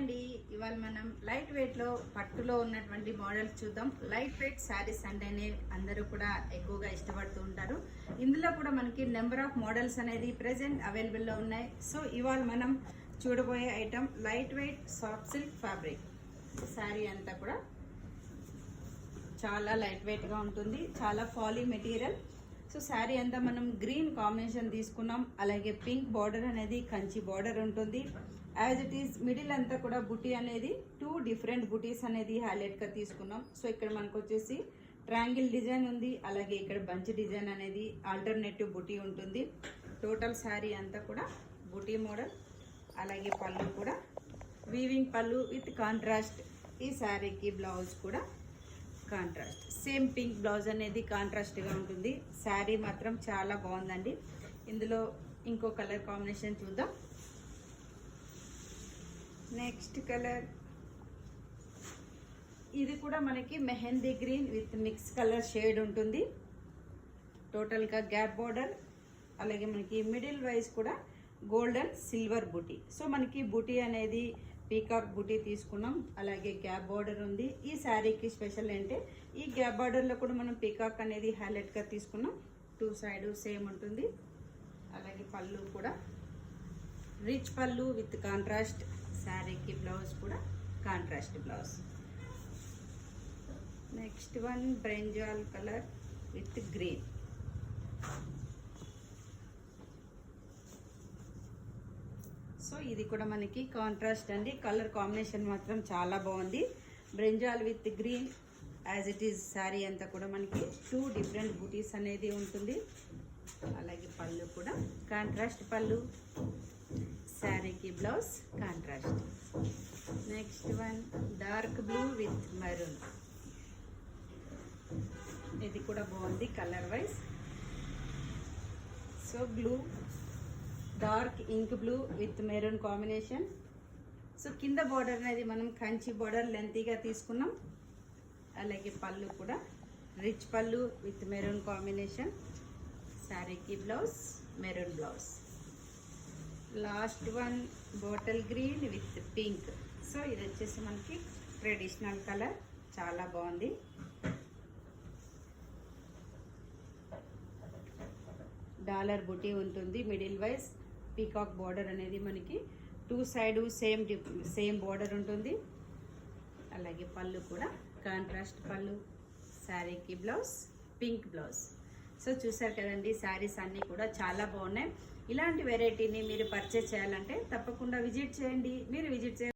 అండి, ఇవాళ మనం లైట్ వెయిట్ లో పట్టులో ఉన్నటువంటి మోడల్స్ చూద్దాం. లైట్ వెయిట్ శారీస్ అంటేనే అందరూ కూడా ఎక్కువగా ఇష్టపడుతూ ఉంటారు. ఇందులో కూడా మనకి నెంబర్ ఆఫ్ మోడల్స్ అనేది ప్రెసెంట్ అవైలబుల్ లో ఉన్నాయి. సో ఇవాళ మనం చూడబోయే item light weight soft silk fabric. Sari అంతా కూడా చాలా లైట్ వెయిట్ గా ఉంటుంది, చాలా ఫాలీ మెటీరియల్. సో శారీ అంతా మనం గ్రీన్ కాంబినేషన్ తీసుకున్నాం. అలాగే పింక్ బార్డర్ అనేది కంచి బార్డర్ ఉంటుంది. యాజ్ ఇట్ ఈస్ మిడిల్ అంతా కూడా బుటీ అనేది 2 డిఫరెంట్ బుటీస్ అనేది హైలైట్ గా తీసుకున్నాం. సో ఇక్కడ మనకు వచ్చేసి ట్రయాంగిల్ డిజైన్ ఉంది, అలాగే ఇక్కడ బంచ్ డిజైన్ అనేది ఆల్టర్నేటివ్ బుటీ ఉంటుంది. టోటల్ శారీ అంతా కూడా బుటీ మోడల్. అలాగే పళ్ళు కూడా వీవింగ్ పళ్ళు విత్ కాంట్రాస్ట్. ఈ శారీకి బ్లౌజ్ కూడా కాంట్రాస్ట్, సేమ్ పింక్ బ్లౌజ్ అనేది కాంట్రాస్ట్ గా ఉంటుంది. శారీ మాత్రం చాలా బాగుందండి. ఇందులో ఇంకో కలర్ కాంబినేషన్ చూద్దాం. నెక్స్ట్ కలర్ ఇది కూడా మనకి mehndi green with mix colour shade ఉంటుంది. టోటల్ గా గ్యాప్ బార్డర్, అలాగే మనకి మిడిల్ వైజ్ కూడా గోల్డెన్ సిల్వర్ బూటీ. సో మనకి బూటీ అనేది పీకాక్ బూటీ తీసుకున్నాం, అలాగే గ్యాప్ బార్డర్ ఉంది. ఈ శారీకి స్పెషల్ అంటే ఈ గ్యాప్ బార్డర్ లో కూడా మనం పీకాక్ అనేది హైలైట్ గా తీసుకున్నాం. 2 సైడ్ సేమ్ ఉంటుంది. అలాగే పళ్ళు కూడా రిచ్ పళ్ళు విత్ కాంట్రాస్ట్. శారీకి బ్లౌజ్ కూడా contrast blouse. Next one brinjal colour with green. So ఇది కూడా మనకి కాంట్రాస్ట్ అండి. కలర్ కాంబినేషన్ మాత్రం చాలా బాగుంది. Brinjal with green. As it is sari అంతా కూడా మనకి 2 డిఫరెంట్ బూటీస్ అనేది ఉంటుంది. అలాగే పళ్ళు కూడా కాంట్రాస్ట్ పళ్ళు. శారీకి blouse contrast. Next one dark blue with maroon. ఇది కూడా బాగుంది colour wise. So blue, dark ink blue with maroon combination. So కింద బార్డర్ అనేది మనం కంచి బార్డర్ లెంతీగా తీసుకున్నాం. అలాగే పళ్ళు కూడా రిచ్ పళ్ళు విత్ మెరూన్ కాంబినేషన్. శారీకి blouse maroon blouse. Last one bottle green with pink. So ఇది వచ్చేసి మనకి ట్రెడిషనల్ కలర్, చాలా బాగుంది. డాలర్ బుటీ ఉంటుంది మిడిల్ వైజ్. పీకాక్ బార్డర్ అనేది మనకి 2 సైడ్ సేమ్ బార్డర్ ఉంటుంది. అలాగే పళ్ళు కూడా కాంట్రాస్ట్ పళ్ళు. శారీకి బ్లౌజ్ పింక్ బ్లౌజ్. సో చూసారు కదండి, శారీస్ అన్నీ కూడా చాలా బాగున్నాయి. ఇలాంటి వెరైటీని మీరు పర్చేస్ చేయాలంటే తప్పకుండా విజిట్ చేయండి. మీరు విజిట్